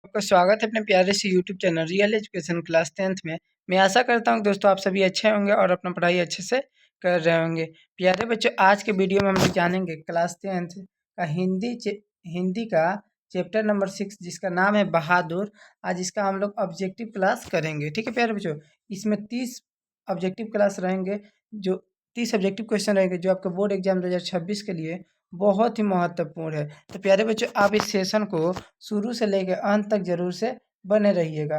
आपका स्वागत है अपने प्यारे से YouTube channel real education class 10th में। मैं आशा करता हूं दोस्तों आप सभी अच्छे होंगे और अपना पढ़ाई अच्छे से कर रहे होंगे। प्यारे बच्चों, आज के वीडियो में हम लोग जानेंगे क्लास 10th का हिंदी का चैप्टर नंबर 6 जिसका नाम है बहादुर। आज इसका हम लोग ऑब्जेक्टिव क्लास करेंगे। ठीक है प्यारे बच्चों, इसमें 30 ऑब्जेक्टिव क्लास रहेंगे, जो 30 ऑब्जेक्टिव क्वेश्चन रहेंगे जो आपके बोर्ड एग्जाम 2026 के लिए बहुत ही महत्वपूर्ण है। तो प्यारे बच्चों, आप इस सेशन को शुरू से लेकर अंत तक जरूर से बने रहिएगा।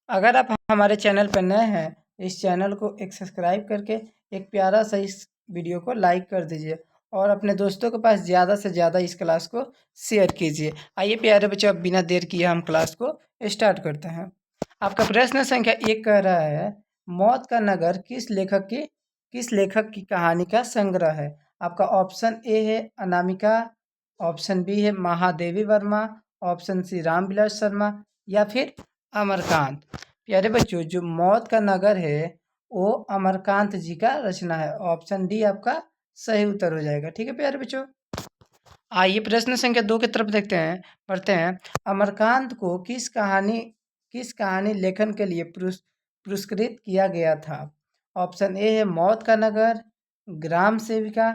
अगर आप हमारे चैनल पर नए हैं, इस चैनल को एक सब्सक्राइब करके एक प्यारा सा इस वीडियो को लाइक कर दीजिए और अपने दोस्तों के पास ज़्यादा से ज़्यादा इस क्लास को शेयर कीजिए। आइए प्यारे बच्चों, अब बिना देर किए हम क्लास को स्टार्ट करते हैं। आपका प्रश्न संख्या 1 कह रहा है, मौत का नगर किस लेखक की कहानी का संग्रह है। आपका ऑप्शन ए है अनामिका, ऑप्शन बी है महादेवी वर्मा, ऑप्शन सी रामविलास शर्मा या फिर अमरकांत। प्यारे बच्चों, जो मौत का नगर है वो अमरकांत जी का रचना है। ऑप्शन डी आपका सही उत्तर हो जाएगा। ठीक है प्यारे बच्चों, आइए प्रश्न संख्या 2 की तरफ देखते हैं, पढ़ते हैं। अमरकांत को किस कहानी लेखन के लिए पुरस्कृत किया गया था। ऑप्शन ए है मौत का नगर, ग्राम सेविका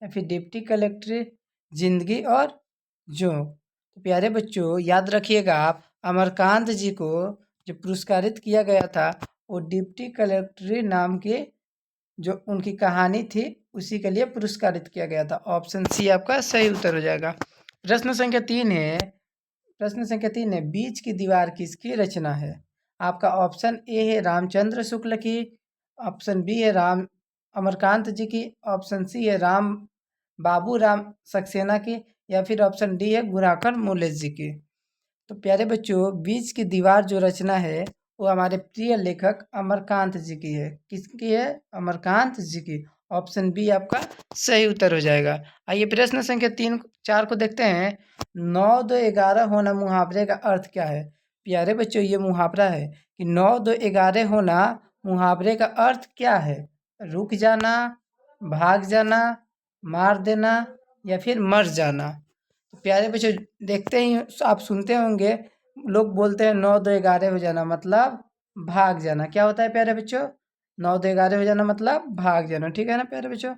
या फिर डिप्टी कलेक्टर, जिंदगी और जो। तो प्यारे बच्चों, याद रखिएगा आप, अमरकांत जी को जो पुरस्कारित किया गया था वो डिप्टी कलेक्टर नाम के जो उनकी कहानी थी उसी के लिए पुरस्कारित किया गया था। ऑप्शन सी आपका सही उत्तर हो जाएगा। प्रश्न संख्या 3 है बीच की दीवार किसकी रचना है। आपका ऑप्शन ए है रामचंद्र शुक्ल की, ऑप्शन बी है राम अमरकांत जी की, ऑप्शन सी है बाबू राम सक्सेना की या फिर ऑप्शन डी है गुराकर मुलेज जी की। तो प्यारे बच्चों, बीच की दीवार जो रचना है वो हमारे प्रिय लेखक अमरकांत जी की है। किसकी है? अमरकांत जी की। ऑप्शन बी आपका सही उत्तर हो जाएगा। आइए प्रश्न संख्या 3-4 को देखते हैं। 9 2 11 होना मुहावरे का अर्थ क्या है। प्यारे बच्चों, ये मुहावरा है कि 9 2 11 होना मुहावरे का अर्थ क्या है। रुक जाना, भाग जाना, मार देना या फिर मर जाना। तो प्यारे बच्चों, देखते ही आप सुनते होंगे लोग बोलते हैं 9 2 11 हो जाना मतलब भाग जाना। क्या होता है प्यारे बच्चों? 9 2 11 हो जाना मतलब भाग जाना। ठीक है ना प्यारे बच्चों,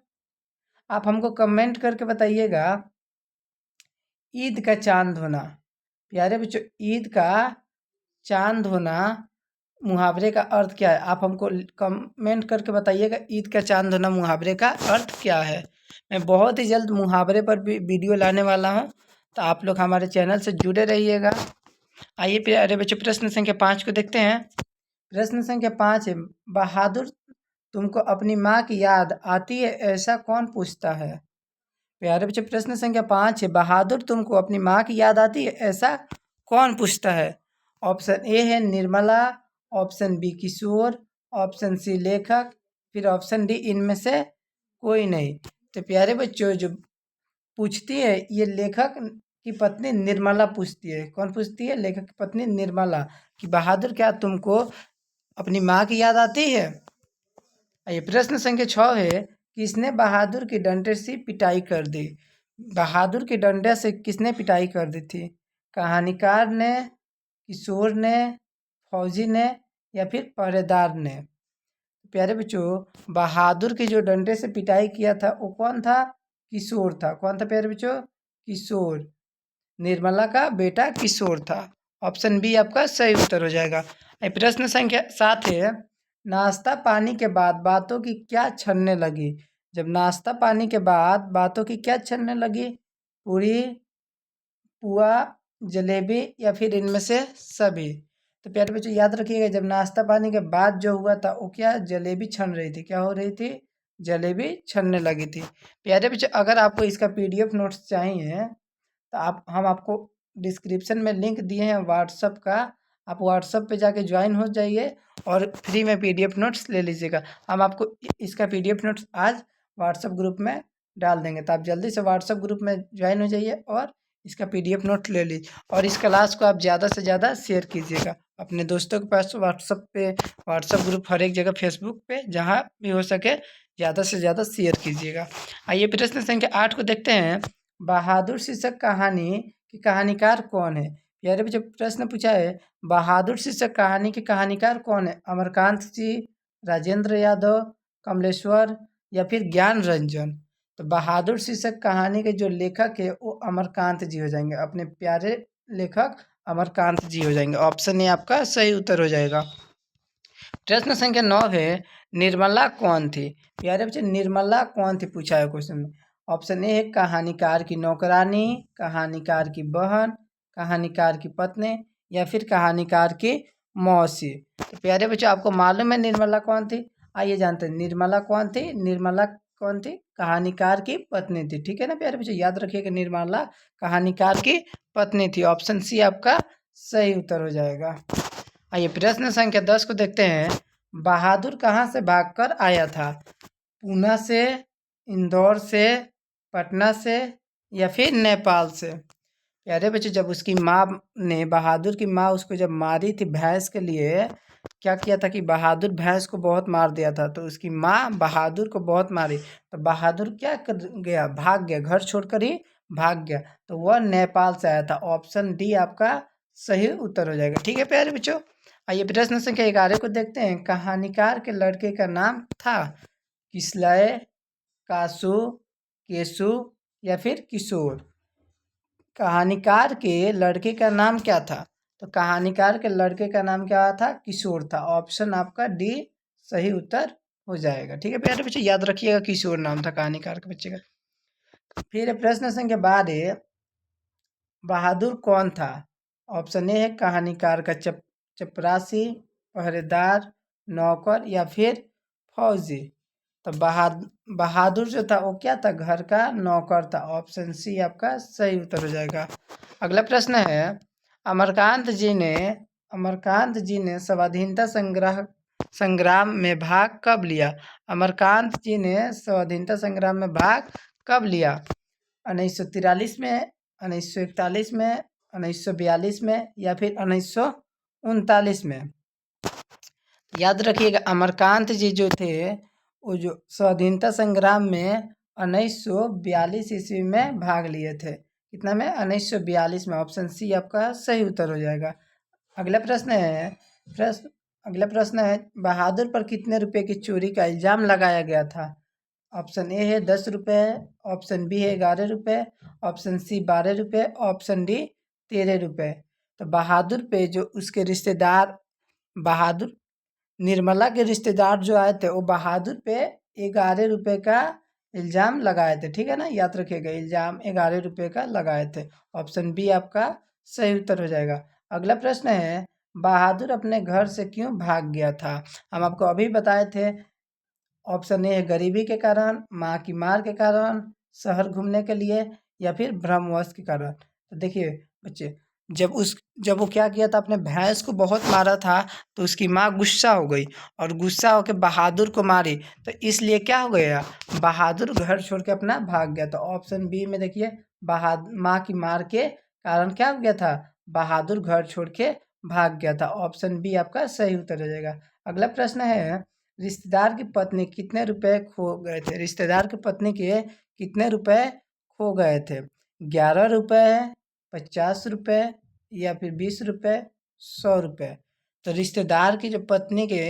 आप हमको कमेंट करके बताइएगा। ईद का चांद होना, प्यारे बच्चों, ईद का चांद होना मुहावरे का अर्थ क्या है। आप हमको कमेंट करके बताइएगा ईद का चांद होना मुहावरे का अर्थ क्या है। मैं बहुत ही जल्द मुहावरे पर भी वीडियो लाने वाला हूँ, तो आप लोग हमारे चैनल से जुड़े रहिएगा। आइए प्यारे बच्चों, प्रश्न संख्या 5 को देखते हैं। प्रश्न संख्या 5 है, बहादुर तुमको अपनी माँ की याद आती है ऐसा कौन पूछता है। प्यारे बच्चों, प्रश्न संख्या 5 है, बहादुर तुमको अपनी माँ की याद आती है ऐसा कौन पूछता है। ऑप्शन ए है निर्मला, ऑप्शन बी किशोर, ऑप्शन सी लेखक, फिर ऑप्शन डी इनमें से कोई नहीं। तो प्यारे बच्चों, जो पूछती है ये लेखक की पत्नी निर्मला पूछती है। कौन पूछती है? लेखक की पत्नी निर्मला कि बहादुर क्या तुमको अपनी माँ की याद आती है। ये प्रश्न संख्या 6 है, किसने बहादुर की डंडे से पिटाई कर दी। बहादुर के डंडे से किसने पिटाई कर दी थी। कहानीकार ने, किशोर ने, फौजी ने या फिर पहरेदार ने। प्यारे बच्चों, बहादुर की जो डंडे से पिटाई किया था वो कौन था? किशोर था। कौन था प्यारे बच्चों? किशोर। निर्मला का बेटा किशोर था। ऑप्शन बी आपका सही उत्तर हो जाएगा। प्रश्न संख्या 7 है, नाश्ता पानी के बाद बातों की क्या छनने लगी। जब नाश्ता पानी के बाद बातों की क्या छनने लगी। पूरी, पुआ, जलेबी या फिर इनमें से सभी। तो प्यारे बच्चों, याद रखिएगा जब नाश्ता पानी के बाद जो हुआ था वो क्या? जलेबी छन रही थी। क्या हो रही थी? जलेबी छनने लगी थी। प्यारे बच्चों, अगर आपको इसका PDF नोट्स चाहिए तो हम आपको डिस्क्रिप्शन में लिंक दिए हैं व्हाट्सअप का, आप व्हाट्सअप पे जाके ज्वाइन हो जाइए और फ्री में PDF नोट्स ले लीजिएगा। हम आपको इसका PDF नोट्स आज व्हाट्सअप ग्रुप में डाल देंगे, तो आप जल्दी से व्हाट्सअप ग्रुप में ज्वाइन हो जाइए और इसका PDF नोट ले लीजिए और इस क्लास को आप ज़्यादा से ज़्यादा शेयर कीजिएगा अपने दोस्तों के पास। व्हाट्सअप ग्रुप हर एक जगह, फेसबुक पे, जहाँ भी हो सके ज़्यादा से ज़्यादा शेयर कीजिएगा। आइए प्रश्न संख्या 8 को देखते हैं। बहादुर शीर्षक कहानी की कहानीकार कौन है। प्यारे बच्चों प्रश्न पूछा है, बहादुर शीर्षक कहानी के कहानीकार कौन है? अमरकांत जी, राजेंद्र यादव, कमलेश्वर या फिर ज्ञान रंजन? तो बहादुर शीर्षक कहानी के जो लेखक है वो अमरकांत जी हो जाएंगे। अपने प्यारे लेखक अमरकांत जी हो जाएंगे। ऑप्शन ए आपका सही उत्तर हो जाएगा। प्रश्न संख्या 9 है, निर्मला कौन थी? प्यारे बच्चे निर्मला कौन थी पूछा है क्वेश्चन में। ऑप्शन ए है कहानीकार की नौकरानी, कहानीकार की बहन, कहानीकार की पत्नी या फिर कहानीकार की मौसी। तो प्यारे बच्चों आपको मालूम है निर्मला कौन थी? आइए जानते हैं निर्मला कौन थी। निर्मला कौन थी? कहानीकार की पत्नी थी। ठीक है ना प्यारे बच्चों, याद रखिएगा निर्मला कहानीकार की पत्नी थी। ऑप्शन सी आपका सही उत्तर हो जाएगा। आइए प्रश्न संख्या 10 को देखते हैं। बहादुर कहाँ से भागकर आया था? पूना से, इंदौर से, पटना से या फिर नेपाल से? प्यारे बच्चे जब उसकी माँ ने, बहादुर की माँ उसको जब मारी थी भैंस के लिए, क्या किया था कि बहादुर भैंस को बहुत मार दिया था, तो उसकी माँ बहादुर को बहुत मारी, तो बहादुर क्या कर गया? भाग गया, घर छोड़कर ही भाग गया। तो वह नेपाल से आया था। ऑप्शन डी आपका सही उत्तर हो जाएगा। ठीक है प्यारे बच्चों, आइए प्रश्न संख्या 11 को देखते हैं। कहानीकार के लड़के का नाम था किसलय, कासु, केसु या फिर किशोर? कहानीकार के लड़के का नाम क्या था? तो कहानीकार के लड़के का नाम क्या था? किशोर था। ऑप्शन आपका डी सही उत्तर हो जाएगा। ठीक है प्यारे बच्चे, याद रखिएगा किशोर नाम था कहानीकार के बच्चे का। फिर प्रश्न संख्या 12, बहादुर कौन था? ऑप्शन ए है कहानीकार का चपरासी, पहरेदार, नौकर या फिर फौजी? तो बहादुर जो था वो क्या था? घर का नौकर था। ऑप्शन सी आपका सही उत्तर हो जाएगा। अगला प्रश्न है, अमरकांत जी ने स्वाधीनता संग्राम में भाग कब लिया? अमरकांत जी ने स्वाधीनता संग्राम में भाग कब लिया? 1943 में, 1941 में, 1942 में या फिर 1939 में? याद रखिएगा अमरकांत जी जो थे वो जो स्वाधीनता संग्राम में 1942 ईस्वी में भाग लिए थे। कितना में? 1942 में। ऑप्शन सी आपका सही उत्तर हो जाएगा। अगला प्रश्न है, अगला प्रश्न है, बहादुर पर कितने रुपए की चोरी का इल्जाम लगाया गया था? ऑप्शन ए है 10 रुपये, ऑप्शन बी है 11 रुपये, ऑप्शन सी 12 रुपये, ऑप्शन डी 13 रुपये। तो बहादुर पे जो उसके रिश्तेदार, बहादुर निर्मला के रिश्तेदार जो आए थे वो बहादुर पे 11 रुपये का इल्ज़ाम लगाए थे। ठीक है ना, याद रखिएगा इल्ज़ाम 11 रुपये का लगाए थे। ऑप्शन बी आपका सही उत्तर हो जाएगा। अगला प्रश्न है, बहादुर अपने घर से क्यों भाग गया था? हम आपको अभी बताए थे। ऑप्शन ए है गरीबी के कारण, माँ की मार के कारण, शहर घूमने के लिए या फिर भ्रमवश के कारण। तो देखिए बच्चे, जब वो क्या किया था, अपने भैंस को बहुत मारा था, तो उसकी माँ गुस्सा हो गई और गुस्सा होकर बहादुर को मारी, तो इसलिए क्या हो गया? बहादुर घर छोड़ के अपना भाग गया। तो ऑप्शन बी में देखिए, माँ की मार के कारण क्या हो गया था? बहादुर घर छोड़ के भाग गया था। ऑप्शन बी आपका सही उत्तर हो जाएगा। अगला प्रश्न है, रिश्तेदार की पत्नी कितने रुपए खो गए थे? रिश्तेदार की पत्नी के कितने रुपए खो गए थे? 11 रुपये, 50 रुपये या फिर 20 रुपये, 100 रुपये? तो रिश्तेदार की जो पत्नी के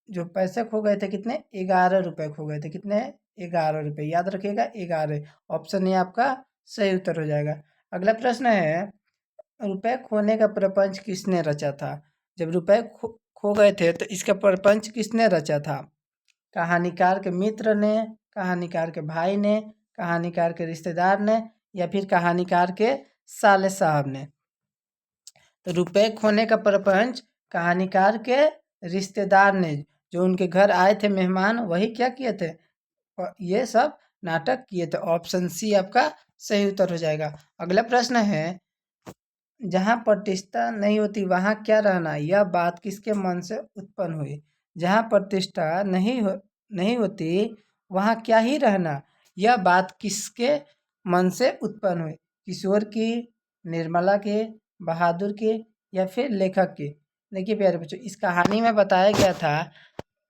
जो पैसे खो गए थे कितने? 11 रुपये खो गए थे। कितने? 11 रुपये। याद रखिएगा 11। ऑप्शन ए आपका सही उत्तर हो जाएगा। अगला प्रश्न है, रुपए खोने का प्रपंच किसने रचा था? जब रुपए खो गए थे तो इसका प्रपंच किसने रचा था? कहानीकार के मित्र ने, कहानीकार के भाई ने, कहानीकार के रिश्तेदार ने या फिर कहानीकार के साले साहब ने? तो रुपए खोने का प्रपंच कहानीकार के रिश्तेदार ने, जो उनके घर आए थे मेहमान, वही क्या किए थे? ये सब नाटक किए थे। ऑप्शन सी आपका सही उत्तर हो जाएगा। अगला प्रश्न है, जहाँ प्रतिष्ठा नहीं होती वहाँ क्या रहना? यह बात किसके मन से उत्पन्न हुई? जहाँ प्रतिष्ठा नहीं होती वहाँ क्या ही रहना? यह बात किसके मन से उत्पन्न हुई? किशोर की, निर्मला के, बहादुर के या फिर लेखक की? देखिए प्यारे बच्चों, इस कहानी में बताया गया था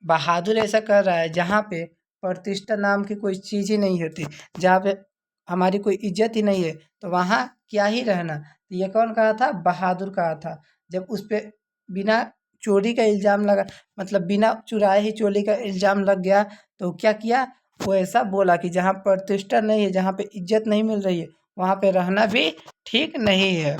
बहादुर ऐसा कर रहा है जहाँ पे प्रतिष्ठा नाम की कोई चीज़ ही नहीं होती, जहाँ पे हमारी कोई इज्जत ही नहीं है, तो वहाँ क्या ही रहना। तो ये कौन कहा था? बहादुर कहा था। जब उस पे बिना चोरी का इल्ज़ाम लगा, मतलब बिना चुराए ही चोरी का इल्ज़ाम लग गया, तो क्या किया? वो ऐसा बोला कि जहाँ प्रतिष्ठा नहीं है, जहाँ पे इज्जत नहीं मिल रही है, वहाँ पे रहना भी ठीक नहीं है।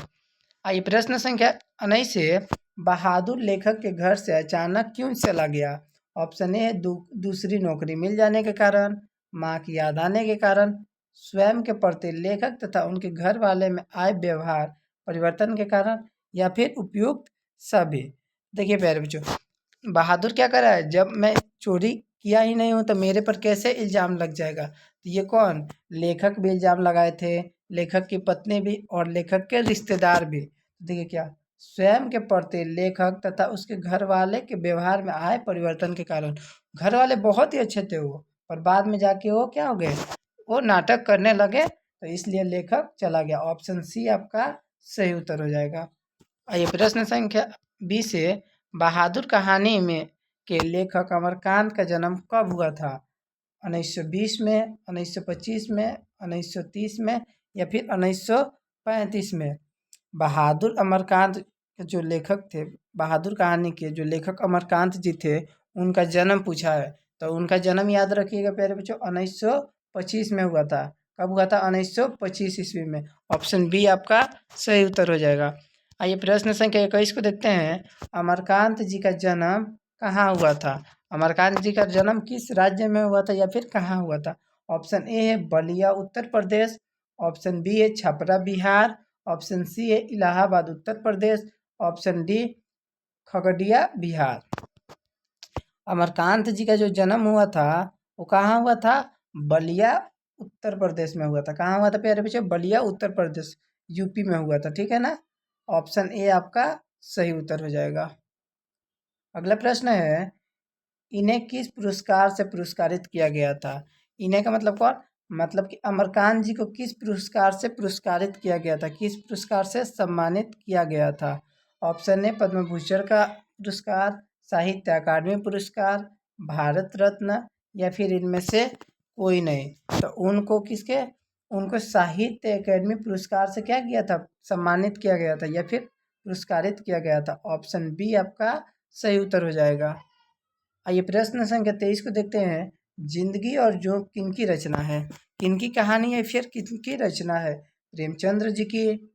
आइए प्रश्न संख्या 19 से, बहादुर लेखक के घर से अचानक क्यों चला गया? ऑप्शन ए दूसरी नौकरी मिल जाने के कारण, माँ की याद आने के कारण, स्वयं के प्रति लेखक तथा उनके घर वाले में आए व्यवहार परिवर्तन के कारण, या फिर उपयुक्त सभी। देखिए प्यारे बच्चों, बहादुर क्या कर रहा है? जब मैं चोरी किया ही नहीं हूँ तो मेरे पर कैसे इल्ज़ाम लग जाएगा? तो ये कौन? लेखक भी इल्ज़ाम लगाए थे, लेखक की पत्नी भी और लेखक के रिश्तेदार भी। देखिए क्या, स्वयं के प्रति लेखक तथा उसके घर वाले के व्यवहार में आए परिवर्तन के कारण। घर वाले बहुत ही अच्छे थे वो, पर बाद में जाके वो क्या हो गए? वो नाटक करने लगे, तो इसलिए लेखक चला गया। ऑप्शन सी आपका सही उत्तर हो जाएगा। आइए प्रश्न संख्या 20 से, बहादुर कहानी में के लेखक अमरकांत का जन्म कब हुआ था? 1920 में, 1925 में, 1930 में, या फिर 1935 में? बहादुर अमरकांत के जो लेखक थे, बहादुर कहानी के जो लेखक अमरकांत जी थे, उनका जन्म पूछा है। तो उनका जन्म याद रखिएगा प्यारे बच्चों, 1925 में हुआ था। कब हुआ था? 1925 ईस्वी में। ऑप्शन बी आपका सही उत्तर हो जाएगा। आइए प्रश्न संख्या 21 को देखते हैं। अमरकांत जी का जन्म कहाँ हुआ था? अमरकांत जी का जन्म किस राज्य में हुआ था या फिर कहाँ हुआ था? ऑप्शन ए है बलिया उत्तर प्रदेश, ऑप्शन बी है छपरा बिहार, ऑप्शन सी है इलाहाबाद उत्तर प्रदेश, ऑप्शन डी खगड़िया बिहार। अमरकांत जी का जो जन्म हुआ था वो कहाँ हुआ था? बलिया उत्तर प्रदेश में हुआ था। कहाँ हुआ था प्यारे बच्चे? बलिया उत्तर प्रदेश, यूपी में हुआ था। ठीक है ना? ऑप्शन ए आपका सही उत्तर हो जाएगा। अगला प्रश्न है, इन्हें किस पुरस्कार से पुरस्कारित किया गया था? इन्हें का मतलब कौन? मतलब कि अमरकांत जी को किस पुरस्कार से पुरस्कारित किया गया था? किस पुरस्कार से सम्मानित किया गया था? ऑप्शन ए पद्म भूषण का पुरस्कार, साहित्य अकादमी पुरस्कार, भारत रत्न, या फिर इनमें से कोई नहीं। तो उनको किसके? उनको साहित्य अकादमी पुरस्कार से क्या किया था? सम्मानित किया गया था या फिर पुरस्कारित किया गया था। ऑप्शन बी आपका सही उत्तर हो जाएगा। आइए प्रश्न संख्या 23 को देखते हैं। जिंदगी और जोंक किनकी रचना है? किनकी कहानी है, फिर किनकी रचना है? प्रेमचंद्र जी की,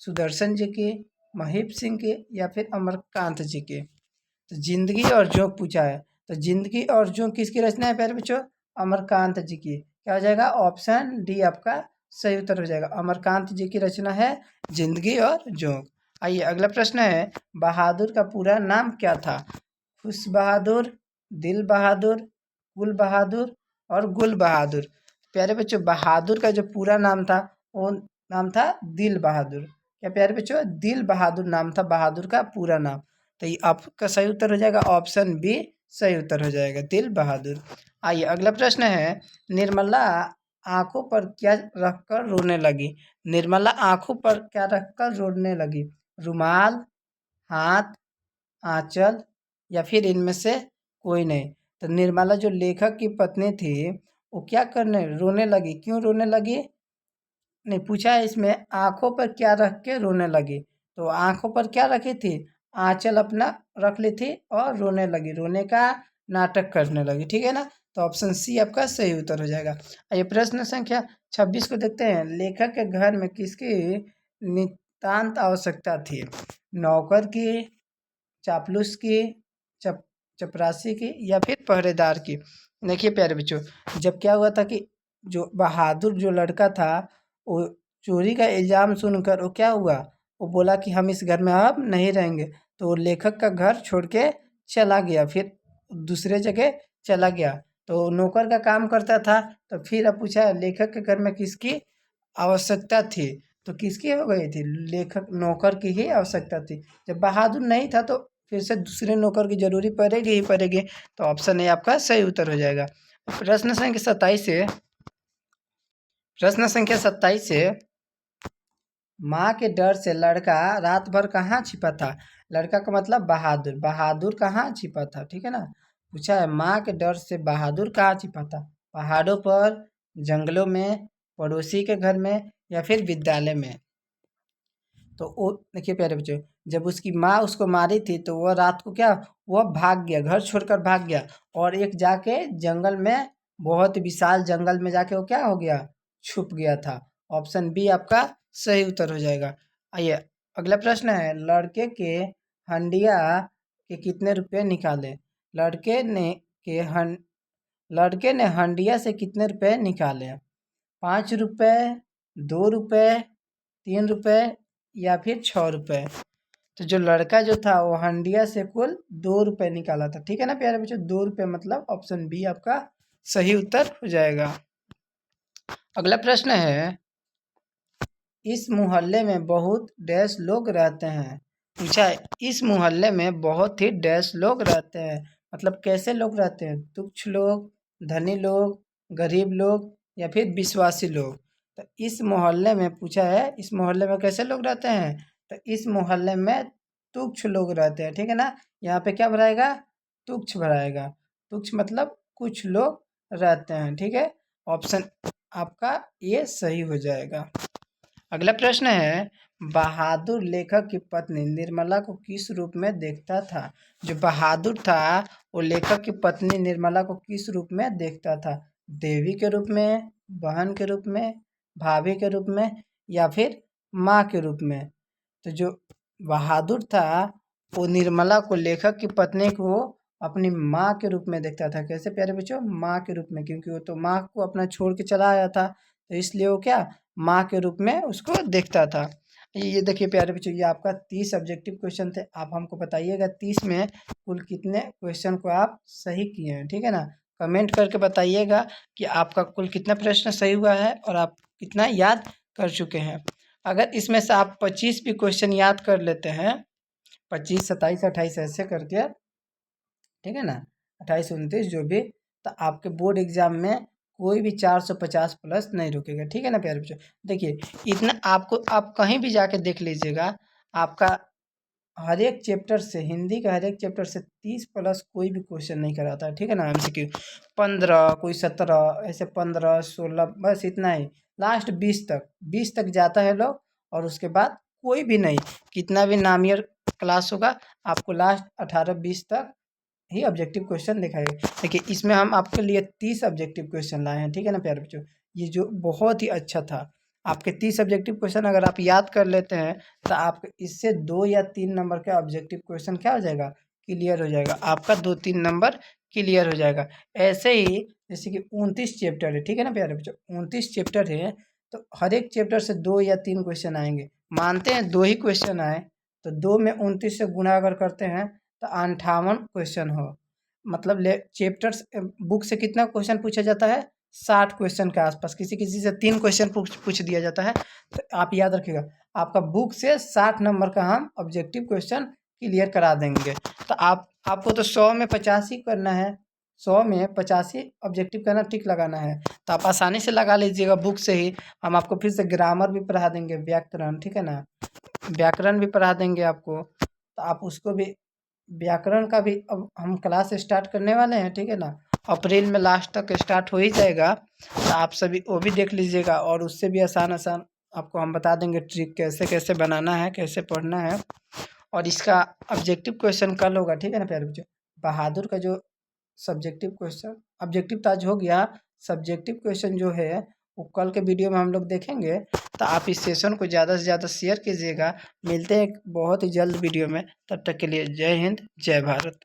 सुदर्शन जी की, महीप सिंह की, या फिर अमरकांत जी की? तो जिंदगी और जोंक पूछा है, तो जिंदगी और जोंक किसकी रचना है प्यारे बच्चों? अमरकांत जी की। क्या हो जाएगा? ऑप्शन डी आपका सही उत्तर हो जाएगा। अमरकांत जी की रचना है जिंदगी और जोंक। आइए अगला प्रश्न है, बहादुर का पूरा नाम क्या था? खुश बहादुर, दिल बहादुर, कुल बहादुर और गुल बहादुर। प्यारे बच्चों, बहादुर का जो पूरा नाम था वो नाम था दिल बहादुर। क्या प्यारे बच्चों? दिल बहादुर नाम था बहादुर का पूरा नाम। तो ये आपका सही उत्तर हो जाएगा। ऑप्शन बी सही उत्तर हो जाएगा, दिल बहादुर। आइए अगला प्रश्न है, निर्मला आंखों पर क्या रखकर रोने लगी? निर्मला आंखों पर क्या रखकर रोने लगी? रुमाल, हाथ, आंचल, या फिर इनमें से कोई नहीं। तो निर्मला जो लेखक की पत्नी थी, वो क्या करने रोने लगी? क्यों रोने लगी? नहीं, पूछा है इसमें आंखों पर क्या रख के रोने लगी। तो आंखों पर क्या रखी थी? आंचल अपना रख ली थी और रोने लगी, रोने का नाटक करने लगी। ठीक है ना? तो ऑप्शन सी आपका सही उत्तर हो जाएगा। ये प्रश्न संख्या 26 को देखते हैं। लेखक के घर में किसकी नितांत आवश्यकता थी? नौकर की, चापलूस की, चप चपरासी की, या फिर पहरेदार की? देखिए प्यारे बच्चों, जब क्या हुआ था कि जो बहादुर जो लड़का था, वो चोरी का इल्ज़ाम सुनकर वो क्या हुआ? वो बोला कि हम इस घर में अब नहीं रहेंगे। तो वो लेखक का घर छोड़ के चला गया, फिर दूसरे जगह चला गया। तो नौकर का काम करता था। तो फिर अब पूछा लेखक के घर में किसकी आवश्यकता थी? तो किसकी हो गई थी? लेखक नौकर की ही आवश्यकता थी। जब बहादुर नहीं था तो फिर से दूसरे नौकर की जरूरी पड़ेगी ही पड़ेगी। तो ऑप्शन ए आपका सही उत्तर हो जाएगा। प्रश्न संख्या 27 से, प्रश्न संख्या 27 से, माँ के डर से लड़का रात भर कहाँ छिपा था? लड़का का मतलब बहादुर, बहादुर कहाँ छिपा था? ठीक है ना? पूछा है माँ के डर से बहादुर कहाँ छिपा था? पहाड़ों पर, जंगलों में, पड़ोसी के घर में, या फिर विद्यालय में? तो वो देखिए प्यारे बच्चों, जब उसकी माँ उसको मारी थी तो वह रात को क्या, वह भाग गया, घर छोड़कर भाग गया और एक जाके जंगल में, बहुत विशाल जंगल में जाके वो क्या हो गया, छुप गया था। ऑप्शन बी आपका सही उत्तर हो जाएगा। आइए अगला प्रश्न है, लड़के के हंडिया के कितने रुपए निकाले? लड़के ने के हन लड़के ने हंडिया से कितने रुपए निकाले? 5 रुपए, 2 रुपए, 3 रुपए या फिर 6 रुपए? तो जो लड़का जो था वो हंडिया से कुल 2 रुपए निकाला था। ठीक है ना प्यारे बच्चों, 2 रुपए मतलब ऑप्शन बी आपका सही उत्तर हो जाएगा। अगला प्रश्न है, इस मोहल्ले में बहुत डैश लोग रहते हैं। पूछा है, इस मोहल्ले में बहुत ही डैश लोग रहते हैं, मतलब कैसे लोग रहते हैं? तुच्छ लोग, धनी लोग, गरीब लोग या फिर विश्वासी लोग? तो इस मोहल्ले में पूछा है, इस मोहल्ले में कैसे लोग रहते हैं? तो इस मोहल्ले में तुच्छ लोग रहते हैं। ठीक है ना, यहाँ पे क्या भराएगा? तुच्छ भराएगा। तुच्छ मतलब कुछ लोग रहते हैं। ठीक है, ऑप्शन आपका ये सही हो जाएगा। अगला प्रश्न है, बहादुर लेखक की पत्नी निर्मला को किस रूप में देखता था? जो बहादुर था वो लेखक की पत्नी निर्मला को किस रूप में देखता था? देवी के रूप में, बहन के रूप में, भाभी के रूप में या फिर माँ के रूप में? तो जो बहादुर था वो निर्मला को, लेखक की पत्नी को अपनी माँ के रूप में देखता था। कैसे प्यारे बच्चों? माँ के रूप में, क्योंकि वो तो माँ को अपना छोड़ के चला आया था, तो इसलिए वो क्या, माँ के रूप में उसको देखता था। ये देखिए प्यारे बच्चों, ये आपका 30 ऑब्जेक्टिव क्वेश्चन थे। आप हमको बताइएगा 30 में कुल कितने क्वेश्चन को आप सही किए हैं। ठीक है ना, कमेंट करके बताइएगा कि आपका कुल कितना प्रश्न सही हुआ है और आप कितना याद कर चुके हैं। अगर इसमें से आप 25 भी क्वेश्चन याद कर लेते हैं, 25, 27, 28 ऐसे करके, ठीक है ना, 28, 29 जो भी, तो आपके बोर्ड एग्जाम में कोई भी 450 प्लस नहीं रुकेगा। ठीक है ना प्यारे बच्चों, देखिए इतना आपको, आप कहीं भी जाके देख लीजिएगा, आपका हर एक चैप्टर से, हिंदी का हर एक चैप्टर से 30 प्लस कोई भी क्वेश्चन नहीं कराता है। ठीक है ना, एमसीक्यू 15, कोई 17, ऐसे 15, 16, बस इतना ही, लास्ट 20 तक जाता है लोग, और उसके बाद कोई भी नहीं। कितना भी नामियर क्लास होगा, आपको लास्ट 18-20 तक ही ऑब्जेक्टिव क्वेश्चन दिखाएगा। देखिए इसमें हम आपके लिए 30 ऑब्जेक्टिव क्वेश्चन लाए हैं। ठीक है ना प्यारे बच्चों, ये जो बहुत ही अच्छा था। आपके 30 ऑब्जेक्टिव क्वेश्चन अगर आप याद कर लेते हैं तो आप इससे 2 या 3 नंबर का ऑब्जेक्टिव क्वेश्चन क्या हो जाएगा, क्लियर हो जाएगा। आपका 2-3 नंबर क्लियर हो जाएगा। ऐसे ही जैसे कि 29 चैप्टर है, ठीक है ना प्यारे बच्चों, 29 चैप्टर है, तो हर एक चैप्टर से 2 या 3 क्वेश्चन आएंगे। मानते हैं 2 ही क्वेश्चन आए, तो 2 में 29 से गुणा अगर करते हैं तो 58 क्वेश्चन हो, मतलब ले चैप्टर्स बुक से कितना क्वेश्चन पूछा जाता है, 60 क्वेश्चन के आसपास। किसी किसी से 3 क्वेश्चन पूछ दिया जाता है। तो आप याद रखिएगा, आपका बुक से 60 नंबर का हम ऑब्जेक्टिव क्वेश्चन क्लियर करा देंगे। तो आपको तो 100 में 85 करना है, 100 में 85 ऑब्जेक्टिव करना, टिक लगाना है, तो आप आसानी से लगा लीजिएगा बुक से ही। हम आपको फिर से ग्रामर भी पढ़ा देंगे, व्याकरण, ठीक है ना, व्याकरण भी पढ़ा देंगे आपको, तो आप उसको भी, व्याकरण का भी अब हम क्लास स्टार्ट करने वाले हैं। ठीक है ना, अप्रैल में लास्ट तक स्टार्ट हो ही जाएगा, तो आप सभी वो भी देख लीजिएगा, और उससे भी आसान आसान आपको हम बता देंगे ट्रिक, कैसे कैसे बनाना है, कैसे पढ़ना है। और इसका ऑब्जेक्टिव क्वेश्चन कल होगा। ठीक है ना प्यारे बच्चों, बहादुर का जो सब्जेक्टिव क्वेश्चन, ऑब्जेक्टिव ताज हो गया, सब्जेक्टिव क्वेश्चन जो है वो कल के वीडियो में हम लोग देखेंगे। तो आप इस सेशन को ज़्यादा से ज़्यादा शेयर कीजिएगा। मिलते हैं एक बहुत ही जल्द वीडियो में, तब तक के लिए जय हिंद, जय भारत।